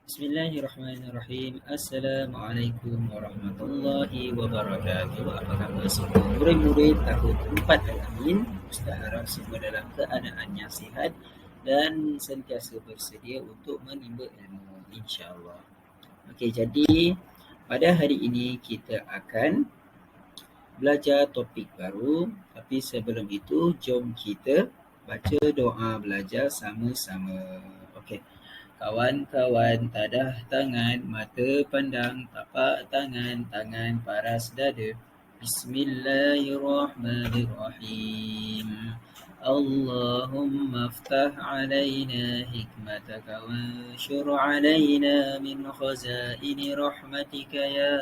Bismillahirrahmanirrahim. Assalamualaikum warahmatullahi wabarakatuh. Apa khabar semua murid-murid tahun 4 Al-Amin? Ustaz harap semua dalam keadaan yang sihat dan sentiasa bersedia untuk menimba ilmu, insya-Allah. Okey, jadi pada hari ini kita akan belajar topik baru, tapi sebelum itu jom kita baca doa belajar sama-sama. Okey. Kawan-kawan, tadah tangan, mata pandang, tapak tangan, tangan paras dada. Bismillahirrahmanirrahim. Allahumma aftah alaina hikmataka wanshur alaina min khazaini rahmatika ya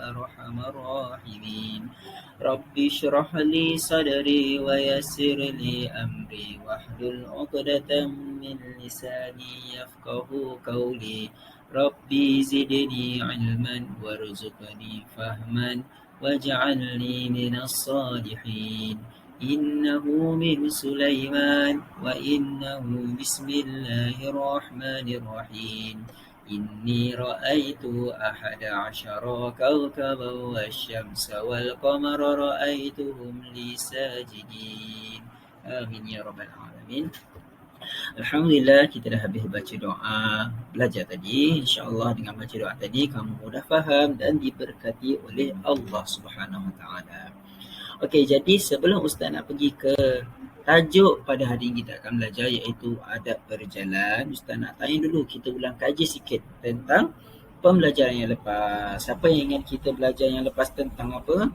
arhamar rahimin. Rabbi shrah li sadri wa yassir li amri wahlul 'uqdatam min lisani yafqahu qawli. Rabbi zidni ilman warzuqni fahman waj'alni minas salihin. Innahu min Sulaiman wa innahu bismillahirrahmanirrahim. Inni ra'aitu ahada asyara kawkaban wasyamsa wal qamara ra'aituhum li sajidin. Amin ya rabbal alamin. Alhamdulillah, kita dah habis baca doa belajar tadi. InsyaAllah dengan baca doa tadi kamu mudah faham dan diberkati oleh Allah Subhanahu Wa Taala. Okey, jadi sebelum Ustaz nak pergi ke tajuk pada hari ini kita akan belajar iaitu adab berjalan. Ustaz nak tanya dulu, kita ulang kaji sikit tentang pembelajaran yang lepas. Siapa yang ingat kita belajar yang lepas tentang apa?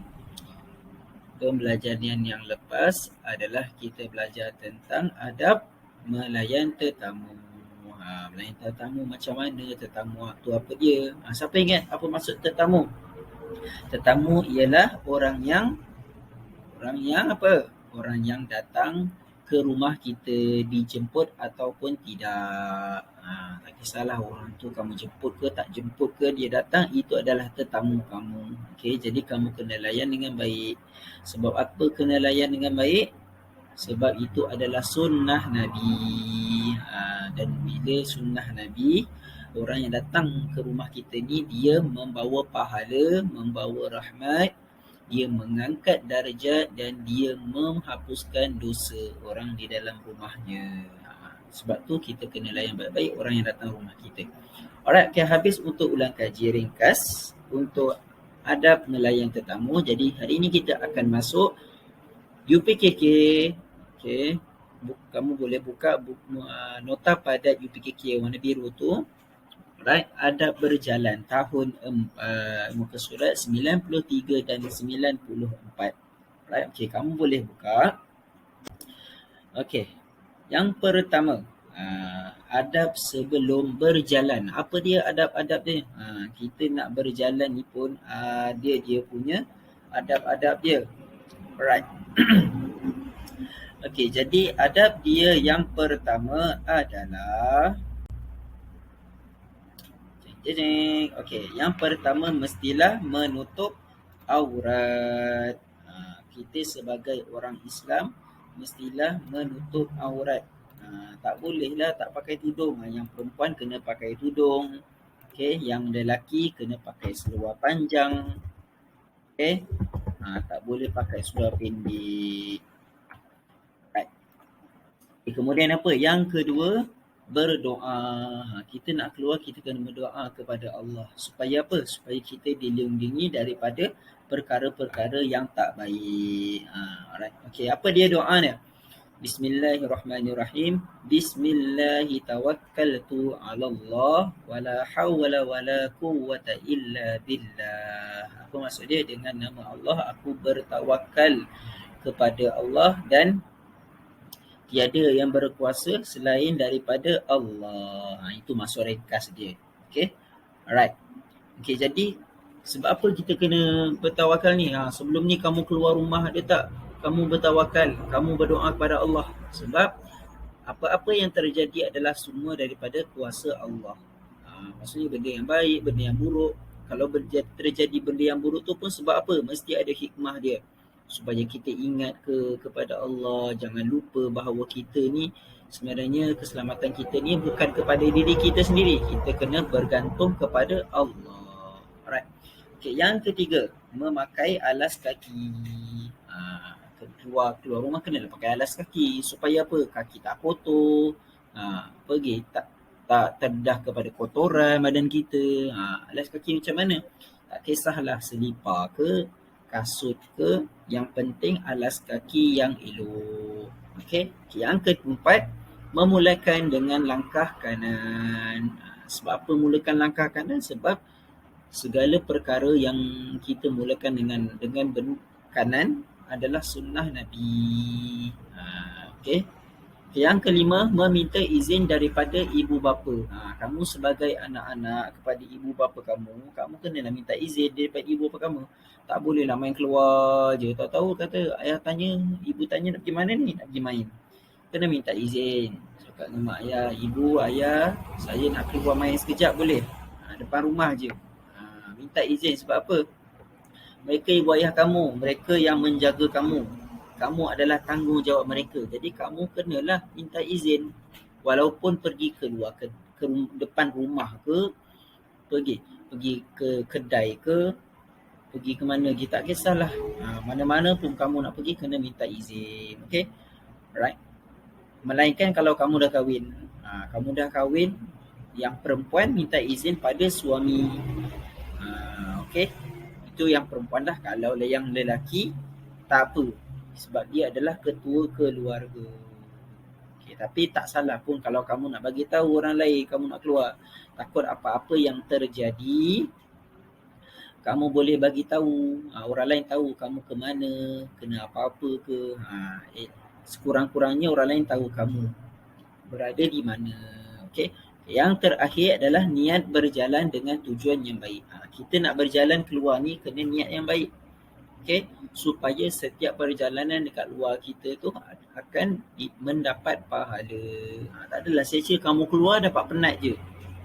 Pembelajaran yang lepas adalah kita belajar tentang adab melayan tetamu. Melayan tetamu macam mana, tetamu tu apa dia? Siapa ingat apa maksud tetamu? Tetamu ialah orang yang apa? Orang yang datang ke rumah kita dijemput ataupun tidak. Tak kisahlah orang tu kamu jemput ke tak jemput ke, dia datang, itu adalah tetamu kamu. Okey, jadi kamu kena layan dengan baik. Sebab apa kena layan dengan baik? Sebab itu adalah sunnah Nabi. Dan bila sunnah Nabi, orang yang datang ke rumah kita ni, dia membawa pahala, membawa rahmat, dia mengangkat darjat dan dia menghapuskan dosa orang di dalam rumahnya. Sebab tu kita kena layan baik-baik orang yang datang rumah kita. Alright, okay, habis untuk ulang kaji ringkas untuk adab melayan tetamu. Jadi hari ini kita akan masuk UPKK. Okay, kamu boleh buka nota padat UPKK warna biru tu. Right, adab berjalan tahun 4, muka surat 93 dan 94. Right, okay, kamu boleh buka. Okay, yang pertama, adab sebelum berjalan. Apa dia adab-adab dia? Kita nak berjalan ni pun dia punya adab-adab dia. Alright. Okay, jadi adab dia yang pertama adalah okey, yang pertama mestilah menutup aurat. Kita sebagai orang Islam mestilah menutup aurat. Tak bolehlah tak pakai tudung. Yang perempuan kena pakai tudung. Okey, yang lelaki kena pakai seluar panjang. Okey. Tak boleh pakai seluar pendek. Right. Kemudian apa? Yang kedua, berdoa. Kita nak keluar, kita kena berdoa kepada Allah. Supaya apa? Supaya kita dilindungi daripada perkara-perkara yang tak baik. Alright. Okey, apa dia doa ni? Bismillahirrahmanirrahim. Bismillahi tawakkaltu 'ala Allah wa la hawla wa la quwwata illa billah. Apa maksud dia? Dengan nama Allah aku bertawakal kepada Allah dan tiada yang berkuasa selain daripada Allah. Itu maksud ringkas dia. Okay. Alright. Okay, jadi sebab apa kita kena bertawakal ni? Sebelum ni kamu keluar rumah ada tak? Kamu bertawakal, kamu berdoa kepada Allah. Sebab apa-apa yang terjadi adalah semua daripada kuasa Allah. Maksudnya benda yang baik, benda yang buruk. Kalau terjadi benda yang buruk tu pun sebab apa? Mesti ada hikmah dia. Supaya kita ingat kepada Allah, jangan lupa bahawa kita ni Sebenarnya keselamatan kita ni bukan kepada diri kita sendiri. Kita kena bergantung kepada Allah. Alright. Okay, yang ketiga, memakai alas kaki. Keluar rumah kena pakai alas kaki supaya apa? Kaki tak kotor. Pergi tak terdedah kepada kotoran badan kita. Alas kaki macam mana? Tak kisahlah selipar ke, kasut ke, yang penting alas kaki yang elok. Okey. Yang keempat, memulakan dengan langkah kanan. Sebab apa mulakan langkah kanan? Sebab segala perkara yang kita mulakan dengan kanan adalah sunnah Nabi. Okey. Yang kelima, meminta izin daripada ibu bapa. Kamu sebagai anak-anak kepada ibu bapa kamu kenalah minta izin daripada ibu bapa kamu. Tak bolehlah main keluar je. Tahu-tahu kata ayah tanya, ibu tanya nak pergi mana ni? Nak pergi main. Kena minta izin. Cakap dengan mak ayah, ibu, ayah, saya nak keluar main sekejap boleh? Depan rumah je. Minta izin sebab apa? Mereka ibu ayah kamu, mereka yang menjaga kamu. Kamu adalah tanggungjawab mereka. Jadi kamu kenalah minta izin. Walaupun pergi keluar ke depan rumah ke, pergi ke kedai ke, pergi ke mana kita tak kisahlah. Mana-mana pun kamu nak pergi kena minta izin. Okay? Alright. Melainkan kalau kamu dah kahwin. Kamu dah kahwin, yang perempuan minta izin pada suami. Okay? Itu yang perempuan dah. Kalau yang lelaki, tak apa. Sebab dia adalah ketua keluarga. Okay, tapi tak salah pun kalau kamu nak bagi tahu orang lain kamu nak keluar. Takut apa-apa yang terjadi, kamu boleh bagi tahu. Orang lain tahu kamu ke mana, kena apa-apa ke. Sekurang-kurangnya orang lain tahu kamu berada di mana. Okay. Yang terakhir adalah niat berjalan dengan tujuan yang baik. Kita nak berjalan keluar ni kena niat yang baik. Okay, supaya setiap perjalanan dekat luar kita tu akan mendapat pahala. Tak adalah sia-sia kamu keluar dapat penat je.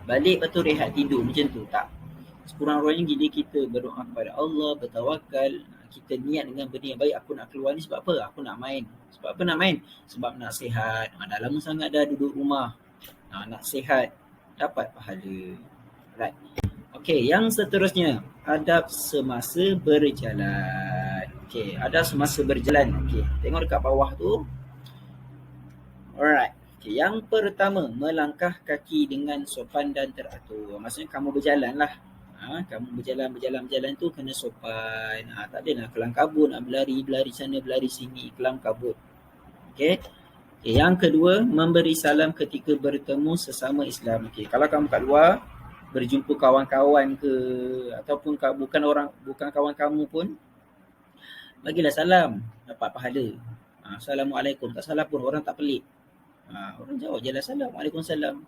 Balik lepas tu rehat tidur macam tu. Tak. Sekurang-kurangnya gila kita berdoa kepada Allah, bertawakal. Kita niat dengan benda yang baik. Aku nak keluar ni sebab apa? Aku nak main. Sebab apa nak main? Sebab nak sihat. Dah lama sangat dah duduk rumah. Nak sihat. Dapat pahala. Right. Okey, yang seterusnya, adab semasa berjalan. Okey, adab semasa berjalan. Okey, tengok dekat bawah tu. Alright. Okey, yang pertama, melangkah kaki dengan sopan dan teratur. Maksudnya kamu berjalan lah. Kamu berjalan tu kena sopan. Tak ada nak kelam kabut, nak berlari sana, berlari sini, kelam kabut. Okey. Okay, yang kedua, memberi salam ketika bertemu sesama Islam. Okey, kalau kamu kat luar, berjumpa kawan-kawan ke ataupun bukan kawan kamu pun, bagilah salam, dapat pahala. Assalamualaikum, tak salah pun, orang tak pelik. Orang jawab je lah salam, Waalaikumsalam.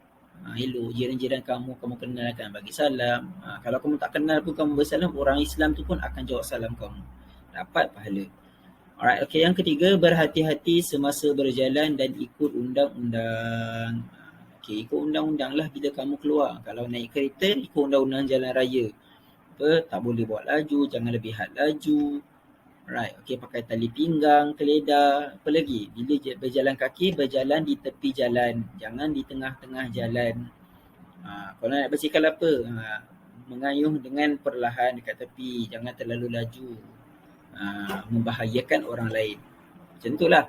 Hello, jiran-jiran kamu kenalkan, bagi salam. Kalau kamu tak kenal pun kamu bersalam, orang Islam tu pun akan jawab salam kamu, dapat pahala. Alright, okay, yang ketiga, berhati-hati semasa berjalan dan ikut undang-undang. Okay, ikut undang-undang lah bila kamu keluar. Kalau naik kereta, ikut undang-undang jalan raya. Tak boleh buat laju, jangan lebihan laju. Right, okay, pakai tali pinggang, keledar. Apa lagi? Bila berjalan kaki, berjalan di tepi jalan. Jangan di tengah-tengah jalan. Kalau nak bersikal apa? Mengayuh dengan perlahan dekat tepi. Jangan terlalu laju. Membahayakan orang lain. Macam itulah.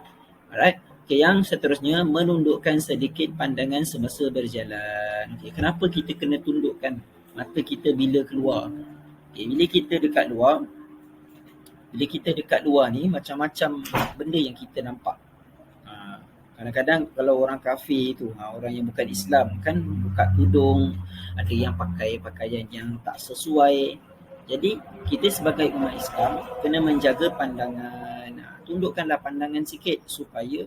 Alright. Okay, yang seterusnya, menundukkan sedikit pandangan semasa berjalan. Okay, kenapa kita kena tundukkan mata kita bila keluar? Okay, bila kita dekat luar ni, macam-macam benda yang kita nampak. Kadang-kadang kalau orang kafir tu, orang yang bukan Islam kan buka tudung, ada yang pakai pakaian yang tak sesuai. Jadi kita sebagai umat Islam kena menjaga pandangan. Tundukkanlah pandangan sikit supaya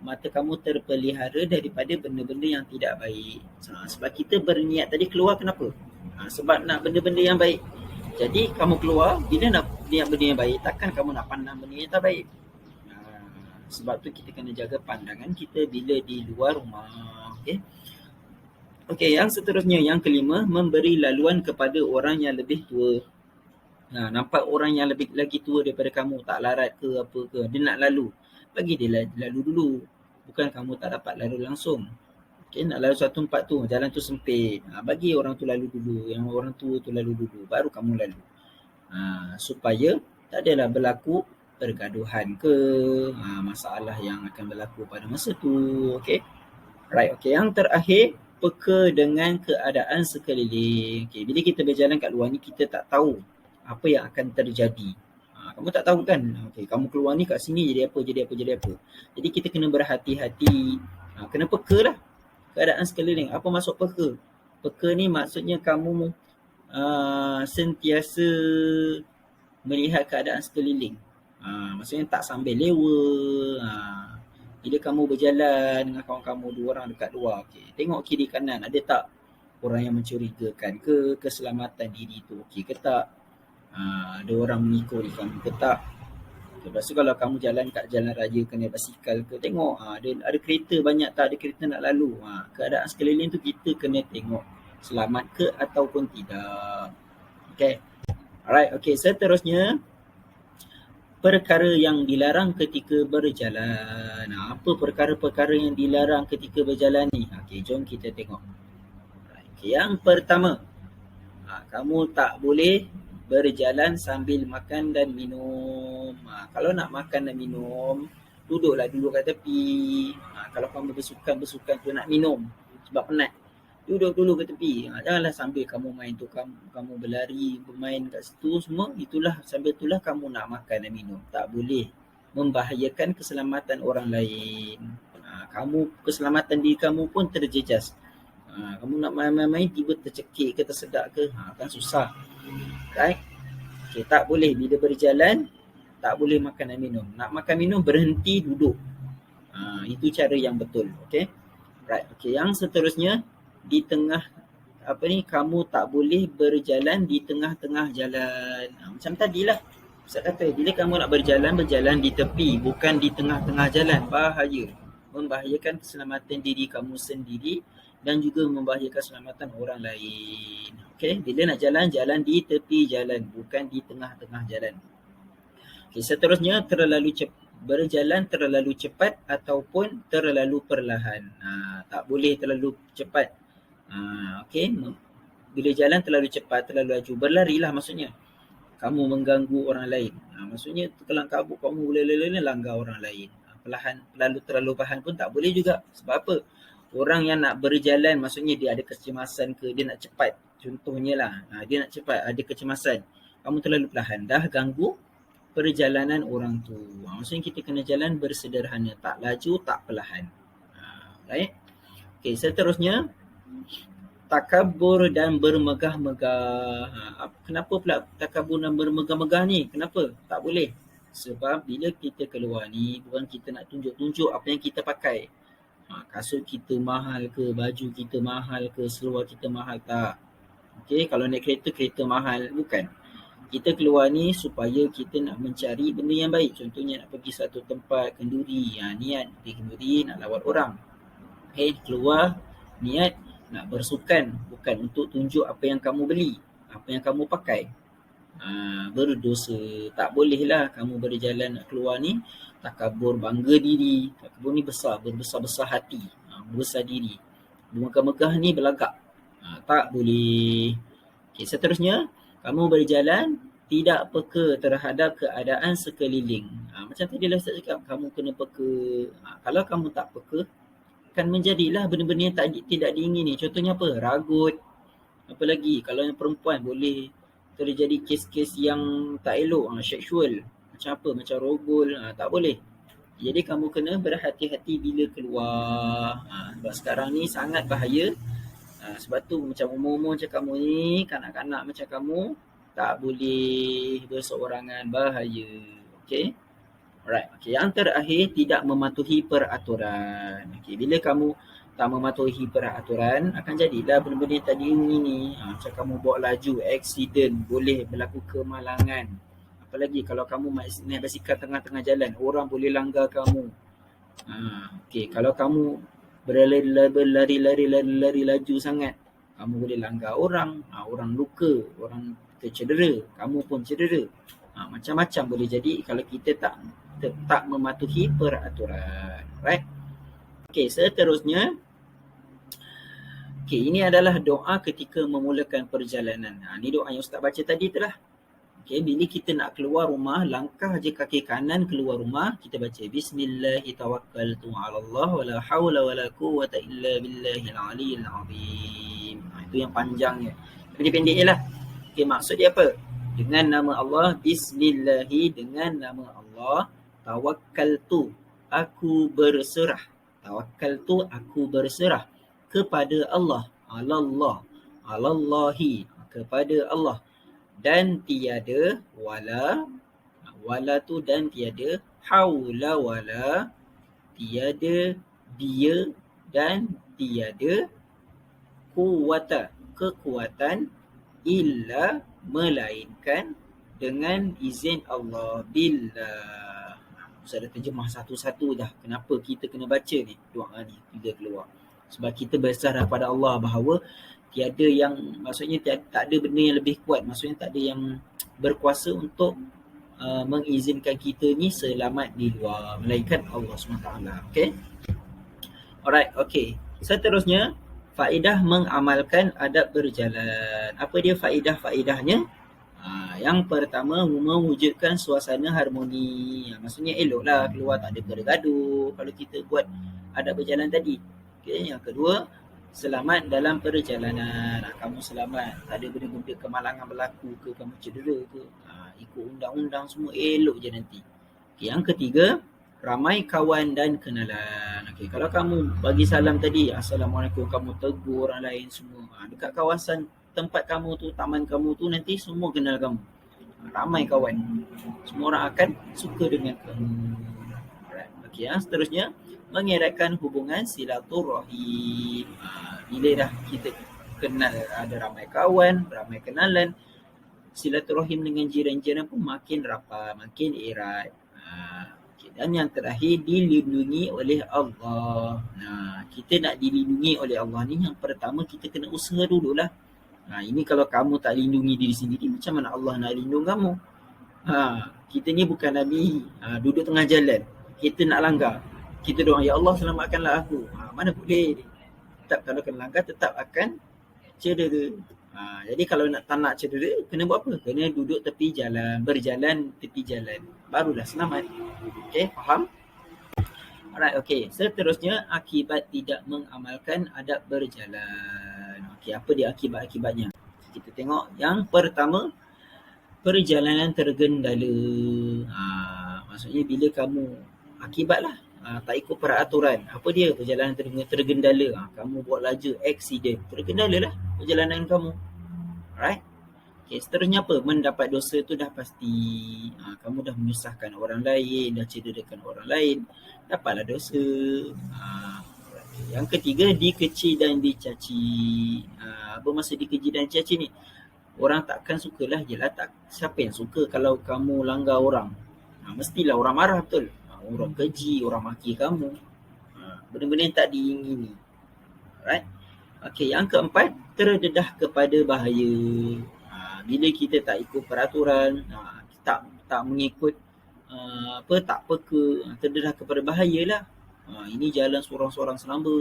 mata kamu terpelihara daripada benda-benda yang tidak baik. Sebab kita berniat tadi keluar kenapa? Sebab nak benda-benda yang baik. Jadi kamu keluar, bila nak niat benda yang baik, takkan kamu nak pandang benda yang tak baik. Sebab tu kita kena jaga pandangan kita bila di luar rumah. Okey, yang seterusnya, yang kelima, memberi laluan kepada orang yang lebih tua. Nampak orang yang lebih lagi tua daripada kamu, tak larat ke apa ke, dia nak lalu, bagi dia lalu dulu. Bukan kamu tak dapat lalu langsung. Okay, nak lalu satu tempat tu, jalan tu sempit. Bagi orang tu lalu dulu, yang orang tua tu lalu dulu, baru kamu lalu. Supaya tak adalah berlaku pergaduhan ke masalah yang akan berlaku pada masa tu. Okay. Right, okay. Yang terakhir, peka dengan keadaan sekeliling. Okay, bila kita berjalan kat luar ni, kita tak tahu apa yang akan terjadi. Kamu tak tahu kan? Okay, kamu keluar ni kat sini jadi apa. Jadi kita kena berhati-hati. Kena peka lah keadaan sekeliling. Apa maksud peka? Peka ni maksudnya kamu sentiasa melihat keadaan sekeliling. Maksudnya tak sambil lewa. Bila kamu berjalan dengan kawan kamu, 2 orang dekat luar, okay, tengok kiri kanan, ada tak orang yang mencurigakan ke, keselamatan diri tu okey ke tak, ada orang mengikut kamu ke tak. Lepas tu kalau kamu jalan kat jalan raya kena basikal ke, tengok ada kereta banyak tak, ada kereta nak lalu. Keadaan sekeliling tu kita kena tengok selamat ke ataupun tidak. Okay. Alright, okay. Seterusnya, perkara yang dilarang ketika berjalan. Apa perkara-perkara yang dilarang ketika berjalan ni? Okay, jom kita tengok. Okay, yang pertama, kamu tak boleh berjalan sambil makan dan minum. Kalau nak makan dan minum, duduklah dulu kat tepi. Kalau kamu bersukan tu nak minum sebab penat, duduk dulu ke tepi. Janganlah sambil kamu main tu, kamu berlari, bermain kat situ semua. Sambil itulah kamu nak makan dan minum. Tak boleh membahayakan keselamatan orang lain. Keselamatan diri kamu pun terjejas. Kamu nak main-main, tiba tercekik ke, tersedak ke, kan susah. Right? Okay, tak boleh bila berjalan, tak boleh makan dan minum. Nak makan minum, berhenti duduk. Itu cara yang betul. Okay? Right. Okay, yang seterusnya, di tengah kamu tak boleh berjalan di tengah-tengah jalan. Macam tadilah Ustaz kata, bila kamu nak berjalan di tepi, bukan di tengah-tengah jalan. Bahaya. Membahayakan keselamatan diri kamu sendiri dan juga membahayakan keselamatan orang lain. Okay, bila nak jalan di tepi jalan, bukan di tengah-tengah jalan. Okay, seterusnya, berjalan terlalu cepat ataupun terlalu perlahan. Tak boleh terlalu cepat. Okay, bila jalan terlalu cepat, terlalu laju, berlarilah maksudnya. Kamu mengganggu orang lain. Maksudnya kelang kabut, kamu boleh langgar orang lain. Terlalu perlahan pun tak boleh juga. Sebab apa? Orang yang nak berjalan, maksudnya dia ada kecemasan ke, dia nak cepat. Contohnya lah, dia nak cepat, ada kecemasan. Kamu terlalu perlahan, dah ganggu perjalanan orang tu. Maksudnya kita kena jalan bersederhana, tak laju, tak perlahan. Right? Okay, seterusnya, takabur dan bermegah-megah. Kenapa pula takabur dan bermegah-megah ni? Kenapa? Tak boleh. Sebab bila kita keluar ni, bukan kita nak tunjuk-tunjuk apa yang kita pakai. Kasut kita mahal ke, baju kita mahal ke, seluar kita mahal tak. Okay, kalau naik kereta mahal, bukan. Kita keluar ni supaya kita nak mencari benda yang baik. Contohnya nak pergi satu tempat, kenduri. Niat pergi kenduri, nak lawat orang. Okay, keluar, niat nak bersukan. Bukan untuk tunjuk apa yang kamu beli, apa yang kamu pakai. Berdosa. Tak bolehlah kamu berjalan nak keluar ni takabur, bangga diri. Takabur ni besar, berbesar-besar hati, berbesar diri. Bermegah-megah ni berlagak. Tak boleh. Okay, seterusnya, kamu berjalan tidak peka terhadap keadaan sekeliling. Macam tadilah Ustaz cakap, kamu kena peka. Kalau kamu tak peka, akan menjadilah benda-benda yang tidak diingini. Contohnya apa? Ragut. Apa lagi? Kalau yang perempuan boleh terjadi kes-kes yang tak elok, seksual. Macam apa? Macam rogol. Tak boleh. Jadi kamu kena berhati-hati bila keluar. Sebab sekarang ni sangat bahaya. Sebab tu macam umur-umur macam kamu ni, kanak-kanak macam kamu, tak boleh berseorangan, bahaya. Okay? Alright. Okay. Yang terakhir, tidak mematuhi peraturan. Okay. Bila kamu tak mematuhi peraturan, akan jadilah benda-benda yang tadi ni. Macam kamu bawa laju, accident, boleh berlaku kemalangan. Apalagi kalau kamu naik basikal tengah-tengah jalan, orang boleh langgar kamu. Okay. Kalau kamu berlari laju sangat, kamu boleh langgar orang. Orang luka, orang tercedera, kamu pun cedera. Macam-macam boleh jadi kalau kita tak mematuhi peraturan. Right? Okey, seterusnya, okey, ini adalah doa ketika memulakan perjalanan. Ini doa yang Ustaz baca tadi tu lah. Okey, bila kita nak keluar rumah, langkah je kaki kanan keluar rumah, kita baca Bismillahirrahmanirrahim. 'Alallah wala haula wala quwwata illa billahil aliyyil azim. Itu yang panjangnya. Pendek-pendek je lah. Okey, maksud dia apa? Dengan nama Allah, Bismillahi, dengan nama Allah, tawakkaltu, aku berserah. Tawakkaltu, aku berserah kepada Allah. Alallahi, kepada Allah. Dan tiada wala tu dan tiada, haula wala, tiada dia dan tiada, quwwata, kekuatan, illa, melainkan, dengan izin Allah, billah. Saya dah terjemah satu-satu dah. Kenapa kita kena baca ni doa ni bila keluar? Sebab kita berserah pada Allah bahawa tiada yang, maksudnya tak ada benda yang lebih kuat, maksudnya tak ada yang berkuasa untuk mengizinkan kita ni selamat di luar, melainkan Allah SWT. Okay? Alright, okay. Seterusnya, faedah mengamalkan adab berjalan. Apa dia faedah-faedahnya? Yang pertama, mewujudkan suasana harmoni. Maksudnya eloklah keluar, tak ada gaduh kalau kita buat adab berjalan tadi. Okay. Yang kedua, selamat dalam perjalanan. Kamu selamat, tak ada benda-benda kemalangan berlaku ke, kamu cedera ke, ikut undang-undang semua, elok je nanti. Okay. Yang ketiga, ramai kawan dan kenalan. Okay. Kalau kamu bagi salam tadi, Assalamualaikum, kamu tegur orang lain semua, dekat kawasan tempat kamu tu, taman kamu tu, nanti semua kenal kamu. Ramai kawan, semua orang akan suka dengan kamu. Okay, seterusnya, mengeratkan hubungan silaturahim. Bila dah kita kenal, ada ramai kawan, ramai kenalan, silaturahim dengan jiran-jiran pun makin rapat, makin erat. Okay. Dan yang terakhir, dilindungi oleh Allah. Kita nak dilindungi oleh Allah ni, yang pertama kita kena usaha dululah. Ini kalau kamu tak lindungi diri sendiri, macam mana Allah nak lindung kamu? Kita ni bukan Nabi, duduk tengah jalan, kita nak langgar, kita doa, ya Allah selamatkanlah aku. Mana boleh. Tetap kalau kena langgar, tetap akan cedera. Jadi kalau tak nak cedera, kena buat apa? Kena duduk tepi jalan, berjalan tepi jalan, barulah selamat. Okay, faham? Alright, okay. Seterusnya, akibat tidak mengamalkan adab berjalan. Okay, apa dia akibat-akibatnya? Kita tengok yang pertama, perjalanan tergendala. Maksudnya bila kamu, akibatlah, tak ikut peraturan. Apa dia perjalanan tergendala? Kamu buat laju, aksiden, tergendala lah perjalanan kamu. Alright? Okay, seterusnya apa? Mendapat dosa tu dah pasti. Kamu dah menyusahkan orang lain, dah cederakan orang lain, dapatlah dosa. Yang ketiga, dikeci dan dicaci. Apa maksud dikeci dan dicaci ni? Orang takkan sukalah, jelah tak. Siapa yang suka kalau kamu langgar orang? Mestilah orang marah, betul? Orang keji, orang maki kamu. Benda-benda yang tak diingini. Alright? Okay, yang keempat, terdedah kepada bahaya. Bila kita tak ikut peraturan, tak mengikut tak peka, terdedah kepada bahaya lah. Ini jalan seorang-seorang selamba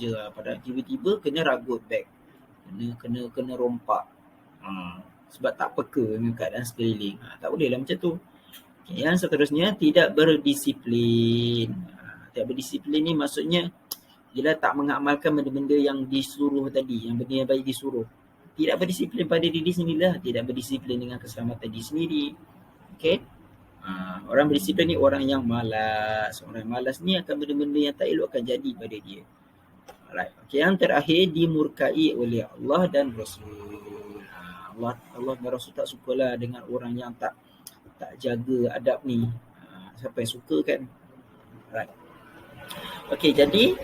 je, pada tiba-tiba kena ragut beg, kena rompak, sebab tak peka dengan keadaan sekeliling. Tak boleh lah macam tu. Okay, yang seterusnya, tidak berdisiplin. Tidak berdisiplin ni maksudnya ialah tak mengamalkan benda-benda yang disuruh tadi, yang benda yang baik disuruh. Tidak berdisiplin pada diri sendirilah, tidak berdisiplin dengan keselamatan diri sendiri. Okay. Orang berdisiplin ni orang yang malas. Orang yang malas ni akan benda-benda yang tak elok akan jadi pada dia. Alright. Okay, yang terakhir, dimurkai oleh Allah dan Rasul. Allah dan Rasul tak sukalah dengan orang yang tak jaga adab ni. Siapa yang suka kan? Alright. Okay, jadi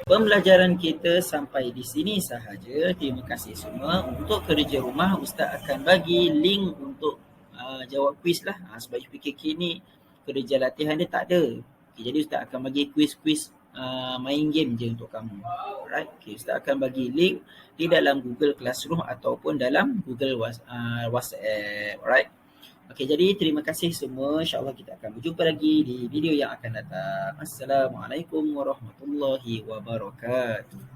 pembelajaran kita sampai di sini sahaja. Terima kasih semua. Untuk kerja rumah, Ustaz akan bagi link untuk jawab kuis lah. Sebab PKK ni kerja latihan dia tak ada. Okay, jadi Ustaz akan bagi kuis-kuis main game je untuk kamu. Alright. Okay, Ustaz akan bagi link di dalam Google Classroom ataupun dalam Google WhatsApp. Alright. Okey, jadi terima kasih semua. InsyaAllah kita akan berjumpa lagi di video yang akan datang. Assalamualaikum warahmatullahi wabarakatuh.